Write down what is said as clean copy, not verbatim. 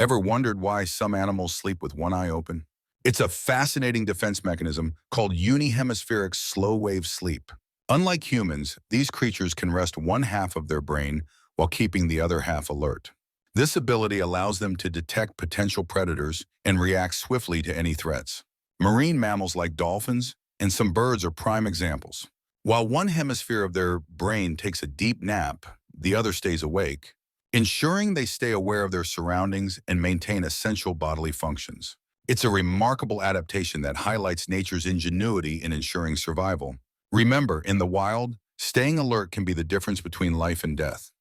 Ever wondered why some animals sleep with one eye open? It's a fascinating defense mechanism called unihemispheric slow-wave sleep. Unlike humans, these creatures can rest one half of their brain while keeping the other half alert. This ability allows them to detect potential predators and react swiftly to any threats. Marine mammals like dolphins and some birds are prime examples. While one hemisphere of their brain takes a deep nap, the other stays awake, ensuring they stay aware of their surroundings and maintain essential bodily functions. It's a remarkable adaptation that highlights nature's ingenuity in ensuring survival. Remember, in the wild, staying alert can be the difference between life and death.